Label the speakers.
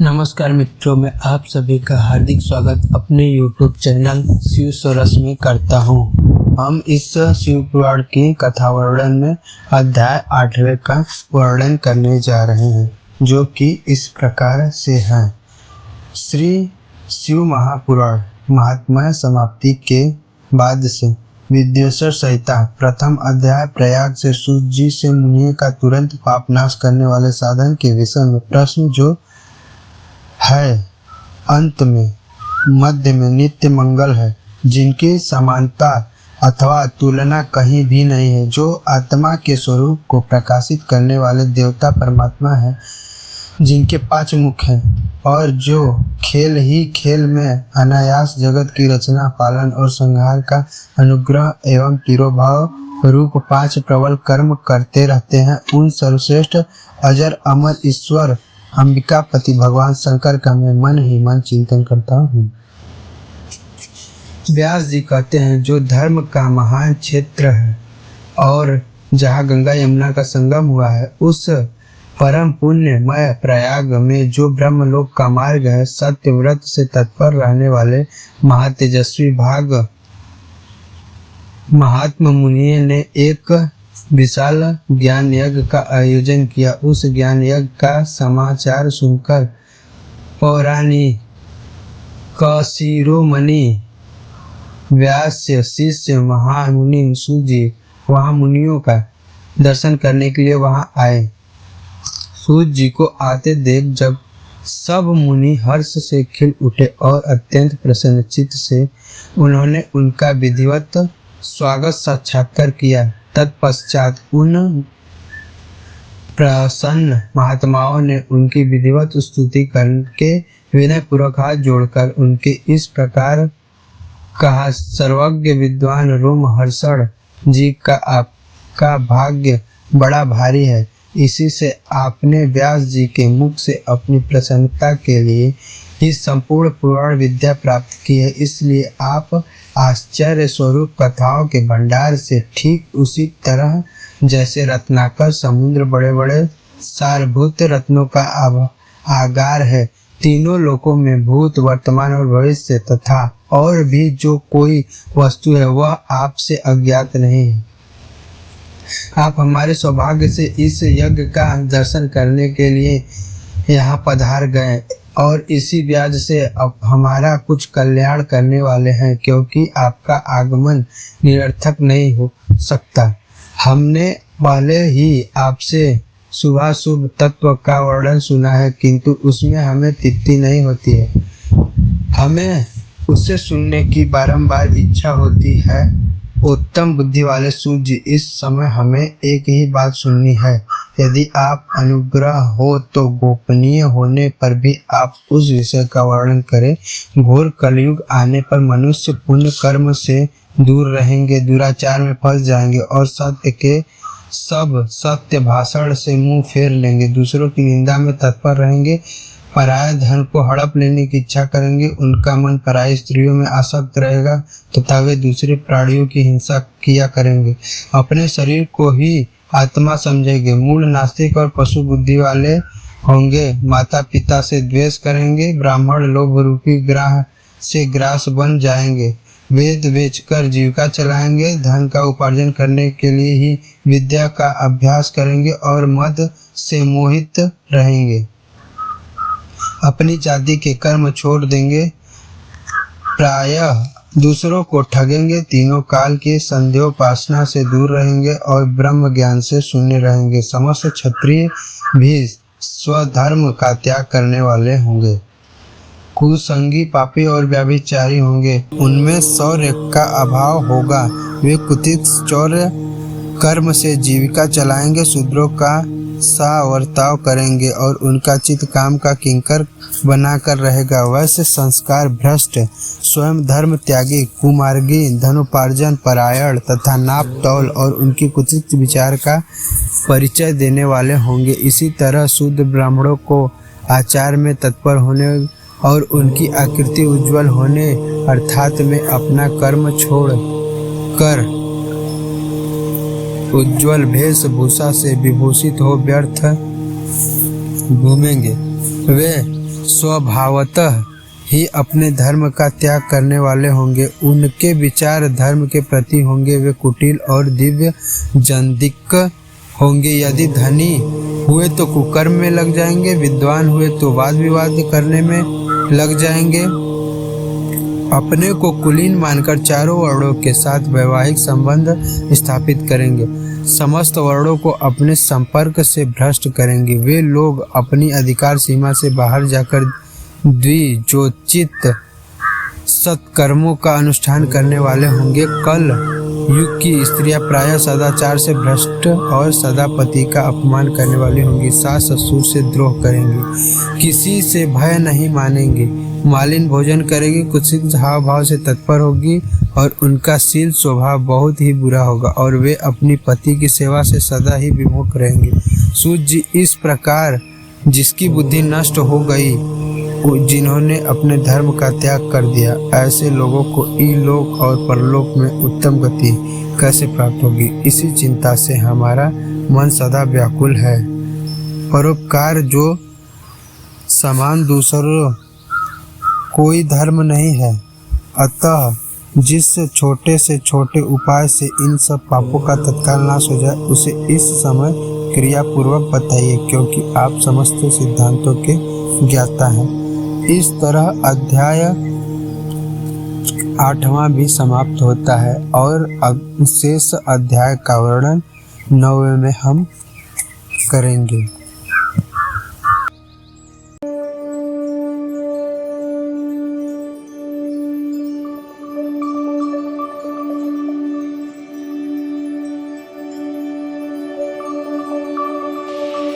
Speaker 1: नमस्कार मित्रों, मैं आप सभी का हार्दिक स्वागत अपने YouTube चैनल शिव सरस में करता हूँ। हम इस शिव पुराण की कथा वर्णन में अध्याय 8वें का वर्णन करने जा रहे हैं, जो कि इस प्रकार से है। श्री शिव महापुराण महात्म्य समाप्ति के बाद से विद्वेश्वर संहिता प्रथम अध्याय प्रयाग से सूत जी से मुनि का तुरंत पाप नाश करने वाले साधन के विषय में प्रश्न जो है, अंत में मध्य में नित्य मंगल है, जिनकी समानता अथवा तुलना कहीं भी नहीं है, जो आत्मा के स्वरूप को प्रकाशित करने वाले देवता परमात्मा है, जिनके 5 मुख हैं और जो खेल ही खेल में अनायास जगत की रचना पालन और संहार का अनुग्रह एवं तिरोभाव रूप 5 प्रबल कर्म करते रहते हैं, उन सर्वश्रेष्ठ अजर अमर ईश्वर अंबिकापति भगवान शंकर का मैं मन ही मन चिंतन करता हूँ। व्यास जी कहते हैं, जो धर्म का महान क्षेत्र है और जहाँ गंगा यमुना का संगम हुआ है, उस परम पुण्यमय प्रयाग में जो ब्रह्मलोक का मार्ग है, सत्य व्रत से तत्पर रहने वाले महातेजस्वी भाग महात्मा मुनि ने एक विशाल ज्ञान यज्ञ का आयोजन किया। उस ज्ञान यज्ञ का समाचार सुनकर पौराणिक शिरोमणि व्यास शिष्य महामुनि सूत जी वहां मुनियों का दर्शन करने के लिए वहां आए। सूत जी को आते देख जब सब मुनि हर्ष से खिल उठे और अत्यंत प्रसन्नचित्त से उन्होंने उनका विधिवत स्वागत साक्षात्कार किया। तत्पश्चात उन प्रसन्न महात्माओं ने उनकी विधिवत स्तुति करके विनय पूर्वक हाथ जोड़कर उनके इस प्रकार कहा, सर्वज्ञ विद्वान रोमहर्षण जी का आपका भाग्य बड़ा भारी है। इसी से आपने व्यास जी के मुख से अपनी प्रसन्नता के लिए ही संपूर्ण पुराण विद्या प्राप्त की है। इसलिए आप आश्चर्य स्वरूप कथाओं के भंडार से ठीक उसी तरह जैसे रत्नाकर समुद्र बड़े बड़े सारभूत रत्नों का आगार है, तीनों लोकों में भूत वर्तमान और भविष्य तथा और भी जो कोई वस्तु है वह आपसे अज्ञात नहीं है। आप हमारे सौभाग्य से इस यज्ञ का दर्शन करने के लिए यहाँ पधार गए और इसी ब्याज से अब हमारा कुछ कल्याण करने वाले हैं, क्योंकि आपका आगमन निरर्थक नहीं हो सकता। हमने पहले ही आपसे शुभाशुभ तत्व का वर्णन सुना है, किंतु उसमें हमें तृप्ति नहीं होती है। हमें उससे सुनने की बारंबार इच्छा होती है। उत्तम बुद्धि वाले सूत जी, इस समय हमें एक ही बात सुननी है। यदि आप अनुग्रह हो तो गोपनीय होने पर भी आप उस विषय का वर्णन करें। घोर कलयुग आने पर मनुष्य पुण्य कर्म से दूर रहेंगे, दुराचार में फंस जाएंगे और सत्य के सब सत्य भाषण से मुंह फेर लेंगे, दूसरों की निंदा में तत्पर रहेंगे, पराये धन को हड़प लेने की इच्छा करेंगे, उनका मन पराई स्त्रियों में आसक्त रहेगा तथा वे दूसरे प्राणियों की हिंसा किया करेंगे, अपने शरीर को ही आत्मा समझेंगे, मूल नास्तिक और पशु बुद्धि वाले होंगे, माता पिता से द्वेष करेंगे, ब्राह्मण लोभ रूपी ग्राह से ग्रास बन जाएंगे, वेद बेचकर जीविका चलाएंगे, धन का उपार्जन करने के लिए ही विद्या का अभ्यास करेंगे और मद से मोहित रहेंगे, अपनी जाति के कर्म छोड़ देंगे, प्रायः दूसरों को ठगेंगे, तीनों काल की संध्योपासना से दूर रहेंगे और ब्रह्म ज्ञान से शून्य रहेंगे। समस्त क्षत्रिय भी स्वधर्म का त्याग करने वाले होंगे, कुसंगी पापी और व्यभिचारी होंगे, उनमें शौर्य का अभाव होगा, वे कुत्सित चौर्य कर्म से जीविका चलाएंगे, शूद्रों का सावर्ताव करेंगे और उनका चित्त काम का किंकर बनाकर रहेगा। वैसे संस्कार भ्रष्ट, स्वयं धर्म त्यागी, कुमार्गी, धनोपार्जन परायण तथा नाप तौल और उनकी कुत्सित विचार का परिचय देने वाले होंगे। इसी तरह शुद्ध ब्राह्मणों को आचार में तत्पर होने और उनकी आकृति उज्जवल होने अर्थात में अपना कर्म छोड़ कर उज्जवल वेशभूषा से विभूषित हो व्यर्थ घूमेंगे। वे स्वभावतः ही अपने धर्म का त्याग करने वाले होंगे। उनके विचार धर्म के प्रति होंगे, वे कुटिल और दिव्य जंदिक होंगे। यदि धनी हुए तो कुकर्म में लग जाएंगे, विद्वान हुए तो वाद विवाद करने में लग जाएंगे। अपने को कुलीन मानकर चारों वर्णों के साथ वैवाहिक संबंध स्थापित करेंगे, समस्त वर्णों को अपने संपर्क से भ्रष्ट करेंगे। वे लोग अपनी अधिकार सीमा से बाहर जाकर द्विजोचित सत्कर्मों का अनुष्ठान करने वाले होंगे। कल युग की स्त्रियां प्रायः सदाचार से भ्रष्ट और सदा पति का अपमान करने वाली होंगी, सास ससुर से द्रोह करेंगी, किसी से भय नहीं मानेंगी, मालिन भोजन करेगी, कुत्सित हाव भाव से तत्पर होगी और उनका शील स्वभाव बहुत ही बुरा होगा और वे अपनी पति की सेवा से सदा ही विमुख रहेंगे। सूत जी, इस प्रकार जिसकी बुद्धि नष्ट हो गई, जिन्होंने अपने धर्म का त्याग कर दिया, ऐसे लोगों को इलोक और परलोक में उत्तम गति कैसे प्राप्त होगी? इसी चिंता से हमारा मन सदा व्याकुल है। परोपकार जो समान दूसरों कोई धर्म नहीं है, अतः जिस छोटे से छोटे उपाय से इन सब पापों का तत्काल नाश हो जाए, उसे इस समय क्रियापूर्वक बताइए, क्योंकि आप समस्त सिद्धांतों के ज्ञाता हैं। इस तरह अध्याय 8वां भी समाप्त होता है और शेष अध्याय का वर्णन 9वें में हम करेंगे।